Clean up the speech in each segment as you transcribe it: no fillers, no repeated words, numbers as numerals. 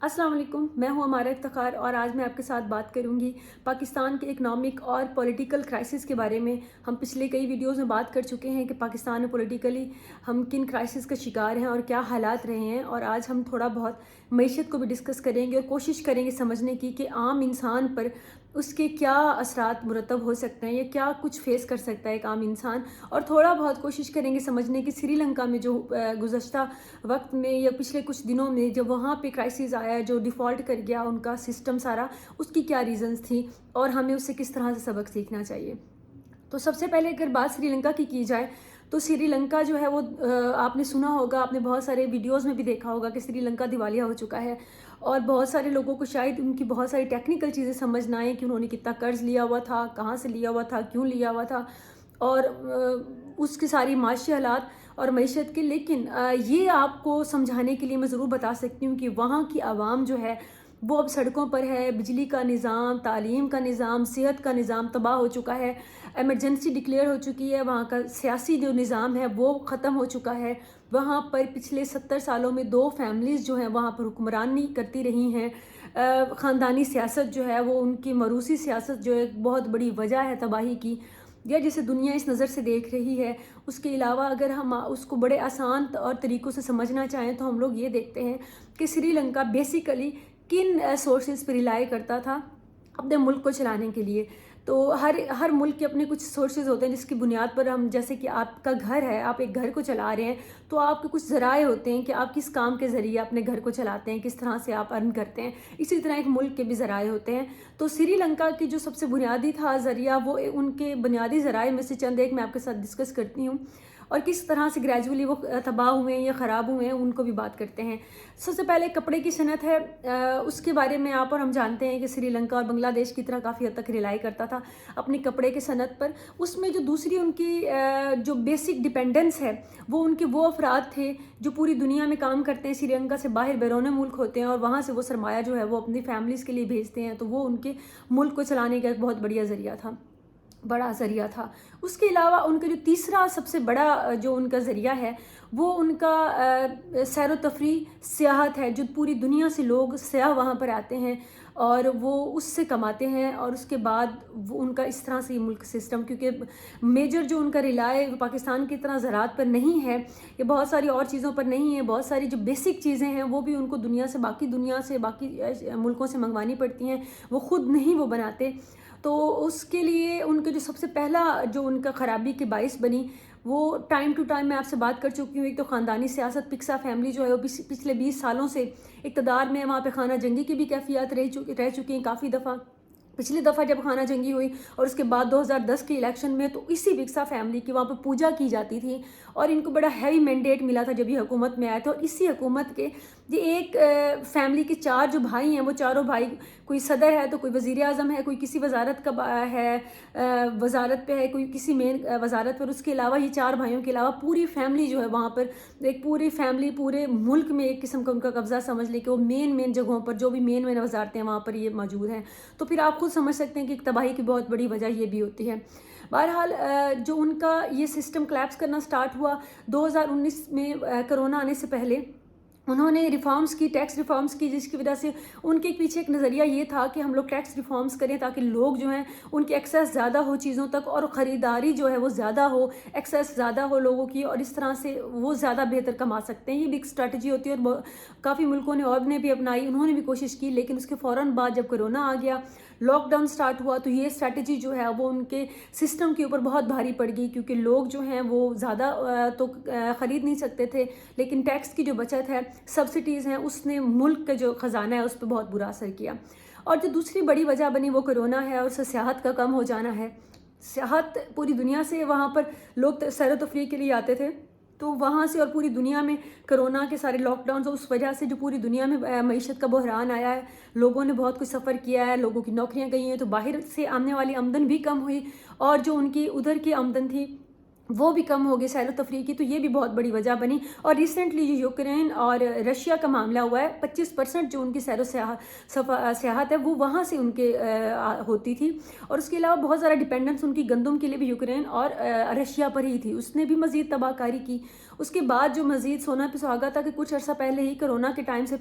السلام علیکم، میں ہوں عمارہ افتخار اور آج میں آپ کے ساتھ بات کروں گی پاکستان کے اکنامک اور پولیٹیکل کرائسس کے بارے میں۔ ہم پچھلے کئی ویڈیوز میں بات کر چکے ہیں کہ پاکستان میں پولیٹیکلی ہم کن کرائسس کا شکار ہیں اور کیا حالات رہے ہیں، اور آج ہم تھوڑا بہت معیشت کو بھی ڈسکس کریں گے اور کوشش کریں گے سمجھنے کی کہ عام انسان پر اس کے کیا اثرات مرتب ہو سکتے ہیں یا کیا کچھ فیس کر سکتا ہے ایک عام انسان، اور تھوڑا بہت کوشش کریں گے سمجھنے کی سری لنکا میں جو گزشتہ وقت میں یا پچھلے کچھ دنوں میں جب وہاں پہ کرائسس آیا، جو ڈیفالٹ کر گیا ان کا سسٹم سارا، اس کی کیا ریزنز تھیں اور ہمیں اس سے کس طرح سے سبق سیکھنا چاہیے۔ تو سب سے پہلے اگر بات سری لنکا کی جائے تو سری لنکا جو ہے وہ آپ نے سنا ہوگا، آپ نے بہت سارے ویڈیوز میں بھی دیکھا ہوگا کہ سری لنکا دیوالیہ ہو چکا ہے، اور بہت سارے لوگوں کو شاید ان کی بہت ساری ٹیکنیکل چیزیں سمجھ نہ آئیں کہ انہوں نے کتنا قرض لیا ہوا تھا، کہاں سے لیا ہوا تھا، کیوں لیا ہوا تھا، اور اس کی ساری معاشی حالات اور معیشت کے۔ لیکن یہ آپ کو سمجھانے کے لیے میں ضرور بتا سکتی ہوں کہ وہاں کی عوام جو ہے وہ اب سڑکوں پر ہے، بجلی کا نظام، تعلیم کا نظام، صحت کا نظام تباہ ہو چکا ہے، ایمرجنسی ڈکلیئر ہو چکی ہے، وہاں کا سیاسی جو نظام ہے وہ ختم ہو چکا ہے۔ وہاں پر پچھلے 70 سالوں میں 2 فیملیز جو ہیں وہاں پر حکمرانی کرتی رہی ہیں۔ خاندانی سیاست جو ہے وہ ان کی موروثی سیاست جو ہے بہت بڑی وجہ ہے تباہی کی، یا جسے دنیا اس نظر سے دیکھ رہی ہے۔ اس کے علاوہ اگر ہم اس کو بڑے آسان اور طریقوں سے سمجھنا چاہیں تو ہم لوگ یہ دیکھتے ہیں کہ سری لنکا بیسیکلی کن سورسز پر ریلائی کرتا تھا اپنے ملک کو چلانے کے لیے۔ تو ہر ملک کے اپنے کچھ سورسز ہوتے ہیں جس کی بنیاد پر ہم، جیسے کہ آپ کا گھر ہے، آپ ایک گھر کو چلا رہے ہیں تو آپ کے کچھ ذرائع ہوتے ہیں کہ آپ کس کام کے ذریعے اپنے گھر کو چلاتے ہیں، کس طرح سے آپ ارن کرتے ہیں۔ اسی طرح ایک ملک کے بھی ذرائع ہوتے ہیں۔ تو سری لنکا کی جو سب سے بنیادی تھا ذریعہ، وہ ان کے بنیادی ذرائع میں سے چند ایک میں آپ کے ساتھ ڈسکس کرتی ہوں، اور کس طرح سے گریجولی وہ تباہ ہوئے ہیں یا خراب ہوئے ہیں ان کو بھی بات کرتے ہیں۔ سب سے پہلے کپڑے کی صنعت ہے، اس کے بارے میں آپ اور ہم جانتے ہیں کہ سری لنکا اور بنگلہ دیش کی طرح کافی حد تک ریلائی کرتا تھا اپنی کپڑے کی صنعت پر۔ اس میں جو دوسری ان کی جو بیسک ڈیپینڈنس ہے وہ افراد تھے جو پوری دنیا میں کام کرتے ہیں، سری لنکا سے باہر بیرون ملک ہوتے ہیں، اور وہاں سے وہ سرمایہ جو ہے وہ اپنی فیملیز کے لیے بھیجتے ہیں، تو وہ ان کے ملک کو چلانے کا ایک بہت بڑا ذریعہ تھا۔ اس کے علاوہ ان کا جو تیسرا سب سے بڑا جو ان کا ذریعہ ہے وہ ان کا سیر و تفریح، سیاحت ہے، جو پوری دنیا سے لوگ سیاح وہاں پر آتے ہیں اور وہ اس سے کماتے ہیں، اور اس کے بعد وہ ان کا اس طرح سے یہ ملک سسٹم، کیونکہ میجر جو ان کا ریلائے پاکستان کی طرح زراعت پر نہیں ہے یا بہت ساری اور چیزوں پر نہیں ہے، بہت ساری جو بیسک چیزیں ہیں وہ بھی ان کو باقی دنیا سے باقی ملکوں سے منگوانی پڑتی ہیں، وہ خود نہیں وہ بناتے۔ تو اس کے لیے ان کے جو سب سے پہلا جو ان کا خرابی کے باعث بنی، وہ ٹائم ٹو ٹائم میں آپ سے بات کر چکی ہوں۔ ایک تو خاندانی سیاست، پکسا فیملی جو ہے وہ پچھلے 20 سالوں سے اقتدار میں، وہاں پہ خانہ جنگی کی بھی کیفیات رہ چکی ہیں کافی دفعہ۔ پچھلی دفعہ جب خانہ جنگی ہوئی اور اس کے بعد 2010 کے الیکشن میں، تو اسی بکسا فیملی کی وہاں پہ پوجا کی جاتی تھی، اور ان کو بڑا ہیوی مینڈیٹ ملا تھا جب یہ حکومت میں آئے تھے، اور اسی حکومت کے یہ ایک فیملی کے 4 جو بھائی ہیں، وہ چاروں بھائی، کوئی صدر ہے تو کوئی وزیر اعظم ہے، کوئی کسی وزارت کا ہے، وزارت پہ ہے، کوئی کسی مین وزارت پر۔ اس کے علاوہ یہ 4 بھائیوں کے علاوہ پوری فیملی جو ہے وہاں پر، ایک پوری فیملی پورے ملک میں ایک قسم کا ان کا قبضہ سمجھ لے کہ وہ مین جگہوں پر جو بھی مین وزارتیں ہیں وہاں پر یہ موجود ہیں۔ تو پھر آپ خود سمجھ سکتے ہیں کہ ایک تباہی کی بہت بڑی وجہ یہ بھی ہوتی ہے۔ بہرحال جو ان کا یہ سسٹم کلیپس کرنا سٹارٹ ہوا 2019 میں، کرونا آنے سے پہلے انہوں نے ریفارمز کی، ٹیکس ریفارمز کی، جس کی وجہ سے ان کے پیچھے ایک نظریہ یہ تھا کہ ہم لوگ ٹیکس ریفارمز کریں تاکہ لوگ جو ہیں ان کی ایکسیس زیادہ ہو چیزوں تک، اور خریداری جو ہے وہ زیادہ ہو، ایکسیس زیادہ ہو لوگوں کی، اور اس طرح سے وہ زیادہ بہتر کما سکتے ہیں۔ یہ بھی ایک اسٹریٹجی ہوتی ہے، اور کافی ملکوں نے اور نے بھی اپنائی، انہوں نے بھی کوشش کی، لیکن اس کے فوراً بعد جب کرونا آ گیا، لاک ڈاؤن سٹارٹ ہوا، تو یہ اسٹریٹجی جو ہے وہ ان کے سسٹم کے اوپر بہت بھاری پڑ گئی، کیونکہ لوگ جو ہیں وہ زیادہ تو خرید نہیں سکتے تھے، لیکن ٹیکس کی جو بچت ہے، سبسڈیز ہیں، اس نے ملک کا جو خزانہ ہے اس پہ بہت برا اثر کیا۔ اور جو دوسری بڑی وجہ بنی وہ کرونا ہے، اور اس سے سیاحت کا کم ہو جانا ہے۔ سیاحت پوری دنیا سے، وہاں پر لوگ سیر و تفریح کے لیے آتے تھے، تو وہاں سے اور پوری دنیا میں کرونا کے سارے لاک ڈاؤنز، اس وجہ سے جو پوری دنیا میں معیشت کا بحران آیا ہے، لوگوں نے بہت کچھ سفر کیا ہے، لوگوں کی نوکریاں گئی ہیں، تو باہر سے آنے والی آمدن بھی کم ہوئی، اور جو ان کی ادھر کی آمدن تھی وہ بھی کم ہو گئی سیر و تفریح کی، تو یہ بھی بہت بڑی وجہ بنی۔ اور ریسنٹلی جو یوکرین اور رشیا کا معاملہ ہوا ہے، 25% جو ان کی سیر و سیاحت ہے وہ وہاں سے ان کے ہوتی تھی، اور اس کے علاوہ بہت زیادہ ڈیپینڈنس ان کی گندم کے لیے بھی یوکرین اور رشیا پر ہی تھی، اس نے بھی مزید تباہ کاری کی۔ اس کے بعد جو مزید سونا پہ سہاگا تھا کہ کچھ عرصہ پہلے ہی کرونا کے ٹائم سے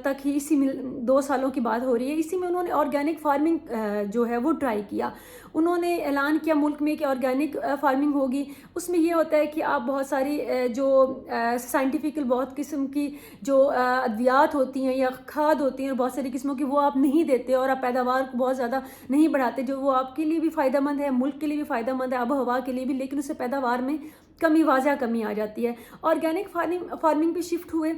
تک ہی اسی میں 2 سالوں کی بات ہو رہی ہے، اسی میں انہوں نے آرگینک فارمنگ جو ہے وہ ٹرائی کیا. انہوں نے اعلان کیا ملک میں کہ آرگینک فارمنگ ہوگی. اس میں یہ ہوتا ہے کہ آپ بہت ساری جو سائنٹیفکل بہت قسم کی جو ادویات ہوتی ہیں یا کھاد ہوتی ہیں بہت ساری قسموں کی وہ آپ نہیں دیتے اور آپ پیداوار کو بہت زیادہ نہیں بڑھاتے، جو وہ آپ کے لیے بھی فائدہ مند ہے، ملک کے لیے بھی فائدہ مند ہے، آب و ہوا کے لیے بھی، لیکن اس سے پیداوار میں واضح کمی آ جاتی ہے. آرگینک فارمنگ پہ شفٹ ہوئے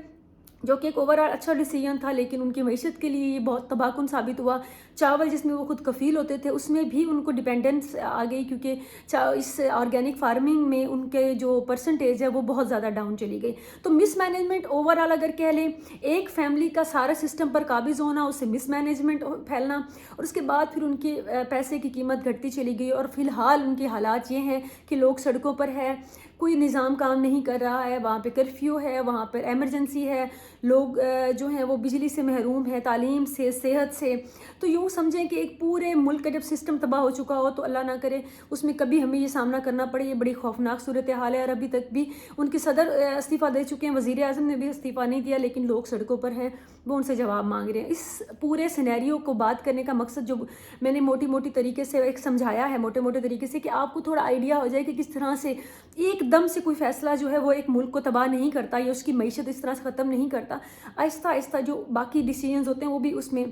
جو کہ ایک اوور آل اچھا ڈیسیژن تھا، لیکن ان کی معیشت کے لیے یہ بہت تباہ کن ثابت ہوا. چاول جس میں وہ خود کفیل ہوتے تھے اس میں بھی ان کو ڈیپینڈنس آ گئی، کیونکہ اس آرگینک فارمنگ میں ان کے جو پرسنٹیج ہے وہ بہت زیادہ ڈاؤن چلی گئی. تو مس مینجمنٹ اوور آل اگر کہہ لیں، ایک فیملی کا سارا سسٹم پر قابض ہونا، اس سے مس مینجمنٹ پھیلنا، اور اس کے بعد پھر ان کے پیسے کی قیمت گھٹتی چلی گئی. اور فی الحال ان کے حالات یہ ہیں کہ لوگ سڑکوں پر ہے، کوئی نظام کام نہیں کر رہا ہے، وہاں پہ کرفیو ہے، وہاں پر ایمرجنسی ہے، لوگ جو ہیں وہ بجلی سے محروم ہیں، تعلیم سے، صحت سے. تو یوں سمجھیں کہ ایک پورے ملک کا جب سسٹم تباہ ہو چکا ہو تو اللہ نہ کرے اس میں کبھی ہمیں یہ سامنا کرنا پڑے. یہ بڑی خوفناک صورتحال ہے، اور ابھی تک بھی ان کے صدر استعفیٰ دے چکے ہیں، وزیر اعظم نے بھی استعفیٰ نہیں دیا، لیکن لوگ سڑکوں پر ہیں، وہ ان سے جواب مانگ رہے ہیں. اس پورے سینیریو کو بات کرنے کا مقصد جو میں نے موٹی طریقے سے ایک سمجھایا ہے، موٹے طریقے سے، کہ آپ کو تھوڑا آئیڈیا ہو جائے کہ کس طرح سے ایک دم سے کوئی فیصلہ جو ہے وہ ایک ملک کو تباہ نہیں کرتا یا اس کی معیشت اس طرح سے ختم نہیں کرتا. آہستہ آہستہ جو باقی ڈیسیژنز ہوتے ہیں وہ بھی اس میں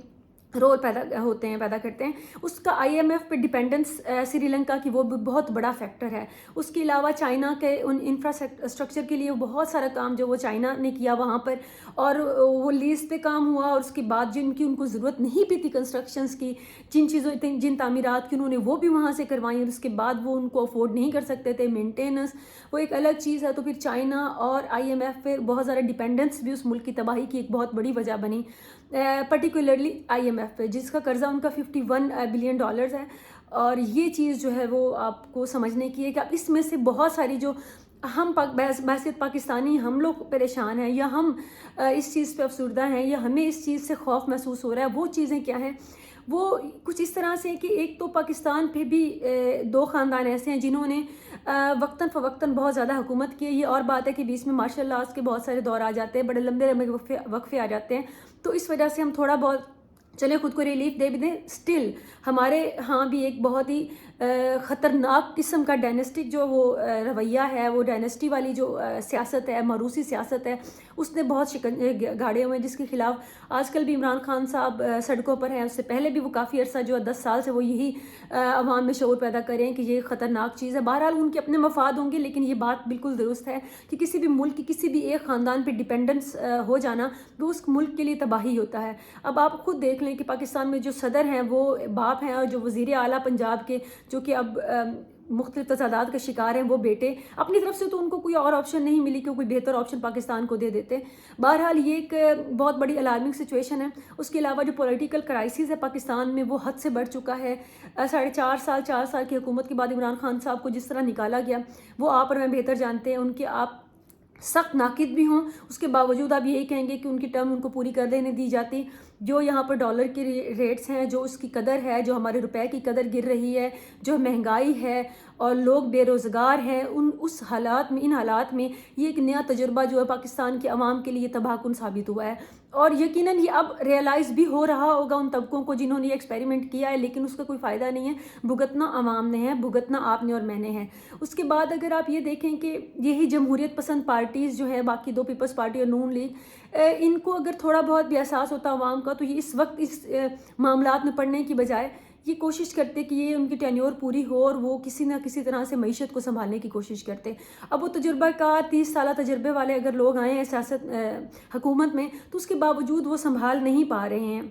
رول پیدا کرتے ہیں. اس کا آئی ایم ایف پہ ڈیپینڈنس سری لنکا کی وہ بھی بہت بڑا فیکٹر ہے. اس کے علاوہ چائنا کے ان انفراسٹرکچر کے لیے بہت سارا کام جو وہ چائنا نے کیا وہاں پر، اور وہ لیز پہ کام ہوا، اور اس کے بعد جن کی ان کو ضرورت نہیں بھی تھی کنسٹرکشنز کی، جن تعمیرات کی انہوں نے وہ بھی وہاں سے کروائیں، اور اس کے بعد وہ ان کو افورڈ نہیں کر سکتے تھے. مینٹیننس وہ ایک الگ چیز ہے. تو پھر چائنا اور آئی ایم ایف پہ بہت زیادہ ڈیپینڈنس بھی اس ملک کی تباہی کی ایک بہت بڑی وجہ بنی، پرٹیکولرلی آئی ایم ایف پہ، جس کا قرضہ ان کا $51 بلین ہے. اور یہ چیز جو ہے وہ آپ کو سمجھنے کی ہے کہ اس میں سے بہت ساری جو ہم بحثیت پاکستانی ہم لوگ پریشان ہیں، یا ہم اس چیز پہ افسردہ ہیں، یا ہمیں اس چیز سے خوف محسوس ہو رہا ہے، وہ چیزیں کیا ہیں؟ وہ کچھ اس طرح سے کہ ایک تو پاکستان پہ بھی 2 خاندان ایسے ہیں جنہوں نے وقتاً فوقتاً بہت زیادہ حکومت کی ہے. یہ اور بات ہے کہ بیچ میں مارشل لاز کے بہت سارے دور آ جاتے ہیں، بڑے لمبے وقفے آ جاتے ہیں. تو اس وجہ سے ہم تھوڑا بہت چلے خود کو ریلیف دے بھی دیں. اسٹل ہمارے ہاں بھی ایک بہت ہی خطرناک قسم کا ڈائنسٹک جو وہ رویہ ہے، وہ ڈائنسٹی والی جو سیاست ہے، موروثی سیاست ہے، اس نے بہت شکنجے گاڑے ہوئے ہیں، جس کے خلاف آج کل بھی عمران خان صاحب سڑکوں پر ہیں. اس سے پہلے بھی وہ کافی عرصہ جو 10 سال سے وہ یہی عوام میں شعور پیدا کریں کہ یہ خطرناک چیز ہے. بہرحال ان کے اپنے مفاد ہوں گے، لیکن یہ بات بالکل درست ہے کہ کسی بھی ملک کی کسی بھی ایک خاندان پہ ڈیپینڈنس ہو جانا وہ اس ملک کے لیے تباہی ہوتا ہے. اب آپ خود دیکھ لیں کہ پاکستان میں جو صدر ہیں وہ باپ ہیں، اور جو وزیر اعلیٰ پنجاب کے جو کہ اب مختلف تصادات کا شکار ہیں وہ بیٹے. اپنی طرف سے تو ان کو کوئی اور آپشن نہیں ملی کہ کوئی بہتر آپشن پاکستان کو دے دیتے. بہرحال یہ ایک بہت بڑی الارمنگ سچویشن ہے. اس کے علاوہ جو پولیٹیکل کرائسس ہے پاکستان میں وہ حد سے بڑھ چکا ہے. 4 سال کی حکومت کے بعد عمران خان صاحب کو جس طرح نکالا گیا وہ آپ اور میں بہتر جانتے ہیں. ان کے آپ سخت ناقد بھی ہوں، اس کے باوجود آپ یہی کہیں گے کہ ان کی ٹرم ان کو پوری کر دینے دی جاتی. جو یہاں پر ڈالر کی ریٹس ہیں، جو اس کی قدر ہے، جو ہمارے روپے کی قدر گر رہی ہے، جو مہنگائی ہے اور لوگ بے روزگار ہیں، ان حالات میں یہ ایک نیا تجربہ جو ہے پاکستان کے عوام کے لیے تباہ کن ثابت ہوا ہے. اور یقیناً یہ اب ریئلائز بھی ہو رہا ہوگا ان طبقوں کو جنہوں نے یہ ایکسپیریمنٹ کیا ہے، لیکن اس کا کوئی فائدہ نہیں ہے. بھگتنا عوام نے ہے، بھگتنا آپ نے اور میں نے ہے. اس کے بعد اگر آپ یہ دیکھیں کہ یہی جمہوریت پسند پارٹیز جو ہیں، باقی 2 پیپلز پارٹی اور نون لیگ، ان کو اگر تھوڑا بہت بھی احساس ہوتا عوام کا تو یہ اس وقت اس معاملات میں پڑنے کی بجائے یہ کوشش کرتے کہ یہ ان کی ٹینیور پوری ہو اور وہ کسی نہ کسی طرح سے معیشت کو سنبھالنے کی کوشش کرتے. اب وہ تجربہ کار 30 سالہ تجربے والے اگر لوگ آئے ہیں سیاست حکومت میں تو اس کے باوجود وہ سنبھال نہیں پا رہے ہیں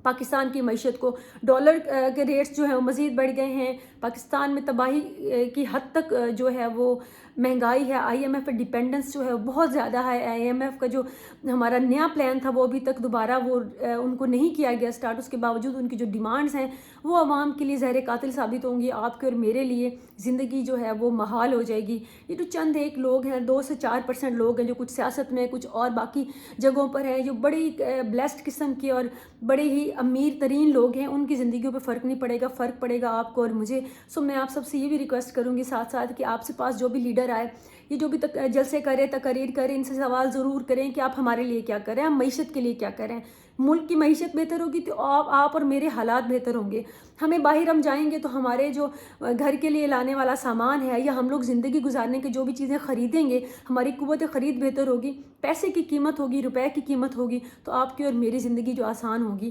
پاکستان کی معیشت کو. ڈالر کے ریٹس جو ہیں وہ مزید بڑھ گئے ہیں. پاکستان میں تباہی کی حد تک جو ہے وہ مہنگائی ہے. آئی ایم ایف پہ ڈیپینڈنس جو ہے وہ بہت زیادہ ہے. آئی ایم ایف کا جو ہمارا نیا پلان تھا وہ ابھی تک دوبارہ وہ ان کو نہیں کیا گیا اسٹارٹ. اس کے باوجود ان کی جو ڈیمانڈز ہیں وہ عوام کے لیے زہر قاتل ثابت ہوں گی. آپ کے اور میرے لیے زندگی جو ہے وہ محال ہو جائے گی. یہ جو چند ایک لوگ ہیں، 2 سے 4% لوگ ہیں جو کچھ سیاست میں، کچھ اور باقی جگہوں پر ہیں، جو بڑی بلیسڈ قسم کی اور بڑے ہی امیر ترین لوگ ہیں ان کی زندگیوں پہ فرق نہیں پڑے گا، فرق پڑے گا آپ کو اور مجھے. سو میں آپ سب سے یہ بھی ریکویسٹ کروں گی ساتھ ساتھ کہ آپ سے پاس جو بھی لیڈر آئے، یہ جو بھی جلسے کرے، تقاریر کریں، ان سے سوال ضرور کریں کہ آپ ہمارے لیے کیا کریں، ہم معیشت کے لیے کیا کریں. ملک کی معیشت بہتر ہوگی تو آپ اور میرے حالات بہتر ہوں گے. ہمیں باہر ہم جائیں گے تو ہمارے جو گھر کے لیے لانے والا سامان ہے یا ہم لوگ زندگی گزارنے کے جو بھی چیزیں خریدیں گے، ہماری قوت خرید بہتر ہوگی، پیسے کی قیمت ہوگی، روپے کی قیمت ہوگی، تو آپ کی اور میری زندگی جو آسان ہوگی.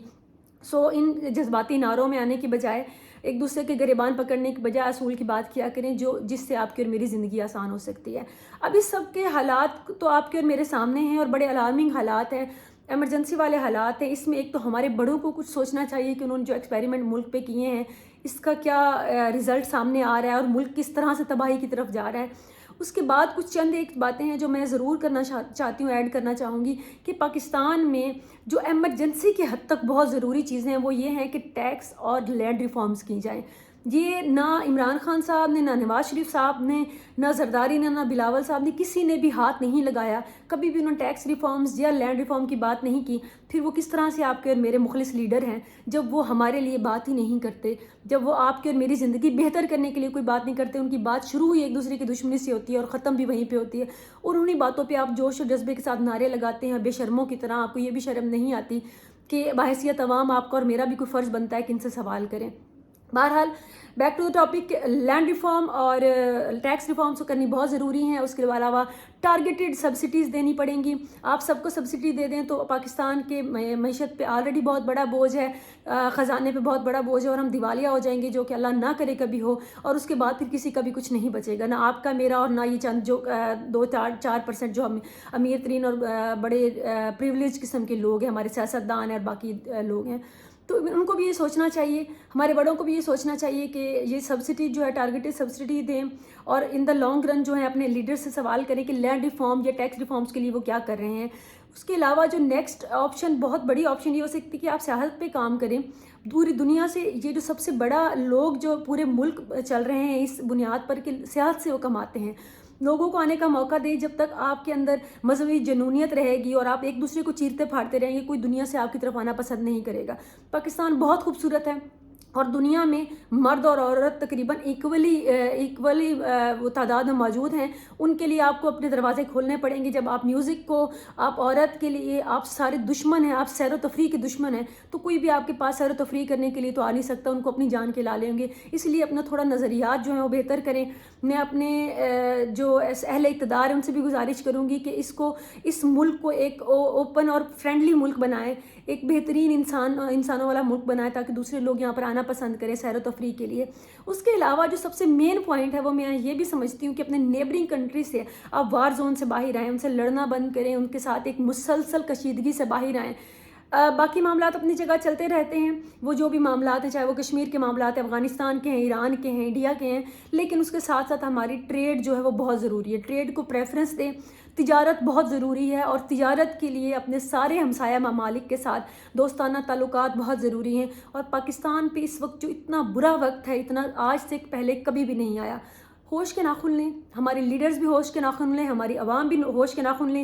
سو ان جذباتی نعروں میں آنے کی بجائے، ایک دوسرے کے گریبان پکڑنے کی بجائے اصول کی بات کیا کریں جس سے آپ کی اور میری زندگی آسان ہو سکتی ہے. اب اس سب کے حالات تو آپ کے اور میرے سامنے ہیں اور بڑے الارمنگ حالات ہیں، ایمرجنسی والے حالات ہیں. اس میں ایک تو ہمارے بڑوں کو کچھ سوچنا چاہیے کہ انہوں نے جو ایکسپیریمنٹ ملک پہ کیے ہیں اس کا کیا رزلٹ سامنے آ رہا ہے اور ملک کس طرح سے تباہی کی طرف جا رہا ہے. اس کے بعد کچھ چند ایک باتیں ہیں جو میں ضرور کرنا چاہتی ہوں، ایڈ کرنا چاہوں گی کہ پاکستان میں جو ایمرجنسی کی حد تک بہت ضروری چیزیں ہیں وہ یہ ہیں کہ ٹیکس اور لینڈ ریفارمز کی جائیں. یہ نہ عمران خان صاحب نے، نہ نواز شریف صاحب نے، نہ زرداری نے، نہ بلاول صاحب نے، کسی نے بھی ہاتھ نہیں لگایا. کبھی بھی انہوں نے ٹیکس ریفارمز یا لینڈ ریفارم کی بات نہیں کی. پھر وہ کس طرح سے آپ کے اور میرے مخلص لیڈر ہیں جب وہ ہمارے لیے بات ہی نہیں کرتے، جب وہ آپ کے اور میری زندگی بہتر کرنے کے لیے کوئی بات نہیں کرتے. ان کی بات شروع ہی ایک دوسرے کی دشمنی سے ہوتی ہے اور ختم بھی وہیں پہ ہوتی ہے. اور انہی باتوں پہ آپ جوش و جذبے کے ساتھ نعرے لگاتے ہیں بے شرموں کی طرح. آپ کو یہ بھی شرم نہیں آتی کہ بحیثیت عوام آپ کا اور میرا بھی کوئی فرض بنتا ہے کہ ان سے سوال کریں. بہرحال back to the topic, land reform اور ٹیکس ریفارمس کرنی بہت ضروری ہیں. اس کے علاوہ ٹارگیٹڈ سبسڈیز دینی پڑیں گی. آپ سب کو سبسڈی دے دیں تو پاکستان کے معیشت پہ آلریڈی بہت بڑا بوجھ ہے، خزانے پہ بہت بڑا بوجھ ہے اور ہم دیوالیہ ہو جائیں گے، جو کہ اللہ نہ کرے کبھی ہو. اور اس کے بعد پھر کسی کا بھی کچھ نہیں بچے گا، نہ آپ کا میرا اور نہ یہ چند جو 2-4% جو ہم امیر ترین اور بڑے پریولیج قسم کے لوگ ہیں، ہمارے سیاستدان ہیں اور باقی لوگ ہیں. تو ان کو بھی یہ سوچنا چاہیے، ہمارے بڑوں کو بھی یہ سوچنا چاہیے کہ یہ سبسڈی جو ہے ٹارگیٹڈ سبسڈی دیں اور ان دا لانگ رن جو ہے اپنے لیڈر سے سوال کریں کہ لینڈ ریفارم یا ٹیکس ریفارمز کے لیے وہ کیا کر رہے ہیں. اس کے علاوہ جو نیکسٹ آپشن، بہت بڑی آپشن یہ ہو سکتی ہے کہ آپ سیاحت پہ کام کریں. پوری دنیا سے یہ جو سب سے بڑا لوگ جو پورے ملک چل رہے ہیں اس بنیاد پر کہ سیاحت سے وہ کماتے ہیں. لوگوں کو آنے کا موقع دیں. جب تک آپ کے اندر مذہبی جنونیت رہے گی اور آپ ایک دوسرے کو چیرتے پھاڑتے رہیں گے، کوئی دنیا سے آپ کی طرف آنا پسند نہیں کرے گا. پاکستان بہت خوبصورت ہے اور دنیا میں مرد اور عورت تقریباً ایکولی وہ تعداد میں موجود ہیں. ان کے لیے آپ کو اپنے دروازے کھولنے پڑیں گے. جب آپ میوزک کو، آپ عورت کے لیے، آپ سارے دشمن ہیں، آپ سیر و تفریح کے دشمن ہیں، تو کوئی بھی آپ کے پاس سیر و تفریح کرنے کے لیے تو آ نہیں سکتا. ان کو اپنی جان کے لا لیں گے. اس لیے اپنا تھوڑا نظریات جو ہیں وہ بہتر کریں. میں اپنے جو اہل اقتدار ہیں ان سے بھی گزارش کروں گی کہ اس ملک کو ایک اوپن اور فرینڈلی ملک بنائیں، ایک بہترین انسانوں والا ملک بنائیں تاکہ دوسرے لوگ یہاں پر آنا پسند کریں سیر و تفریح کے لیے. اس کے علاوہ جو سب سے مین پوائنٹ ہے وہ میں یہ بھی سمجھتی ہوں کہ اپنے نیبرنگ کنٹری سے آپ وار زون سے باہر آئیں، ان سے لڑنا بند کریں، ان کے ساتھ ایک مسلسل کشیدگی سے باہر آئیں. باقی معاملات اپنی جگہ چلتے رہتے ہیں، وہ جو بھی معاملات ہیں، چاہے وہ کشمیر کے معاملات ہیں، افغانستان کے ہیں، ایران کے ہیں، انڈیا کے ہیں، لیکن اس کے ساتھ ساتھ ہماری ٹریڈ جو ہے وہ بہت ضروری ہے. ٹریڈ کو پریفرنس دیں. تجارت بہت ضروری ہے اور تجارت کے لیے اپنے سارے ہمسایہ ممالک کے ساتھ دوستانہ تعلقات بہت ضروری ہیں. اور پاکستان پہ اس وقت جو اتنا برا وقت ہے، اتنا آج سے پہلے کبھی بھی نہیں آیا. ہوش کے ناخن لیں، ہمارے لیڈرز بھی ہوش کے ناخن لیں، ہماری عوام بھی ہوش کے ناخن لیں.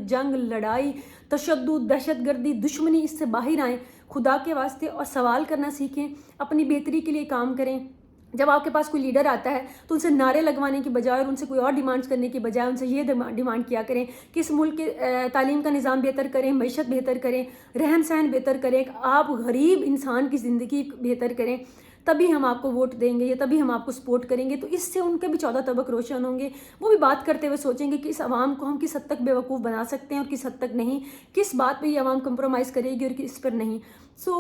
جنگ، لڑائی، تشدد، دہشت گردی، دشمنی، اس سے باہر آئیں خدا کے واسطے اور سوال کرنا سیکھیں. اپنی بہتری کے لیے کام کریں. جب آپ کے پاس کوئی لیڈر آتا ہے تو ان سے نعرے لگوانے کی بجائے اور ان سے کوئی اور ڈیمانڈز کرنے کی بجائے ان سے یہ ڈیمانڈ کیا کریں کہ اس ملک کے تعلیم کا نظام بہتر کریں، معیشت بہتر کریں، رہن سہن بہتر کریں، آپ غریب انسان کی زندگی بہتر کریں. تبھی ہم آپ کو ووٹ دیں گے یا تبھی ہم آپ کو سپورٹ کریں گے. تو اس سے ان کے بھی 14 طبق روشن ہوں گے. وہ بھی بات کرتے ہوئے سوچیں گے کہ اس عوام کو ہم کس حد تک بیوقوف بنا سکتے ہیں اور کس حد تک نہیں، کس بات پہ یہ عوام کمپرومائز کرے گی اور کس پر نہیں. سو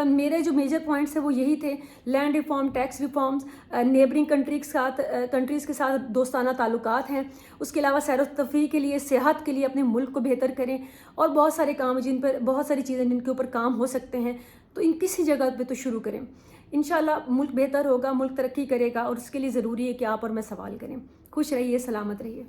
میرے جو میجر پوائنٹس ہیں وہ یہی تھے: land reform, tax reforms, neighbouring countries کے ساتھ دوستانہ تعلقات ہیں. اس کے علاوہ سیر و تفریح کے لیے، صحت کے لیے اپنے ملک کو بہتر کریں اور بہت سارے کام بہت ساری چیزیں جن کے اوپر کام ہو سکتے ہیں. تو ان کسی جگہ پہ تو شروع کریں. انشاءاللہ ملک بہتر ہوگا، ملک ترقی کرے گا اور اس کے لیے ضروری ہے کہ آپ اور میں سوال کریں. خوش رہیے، سلامت رہیے.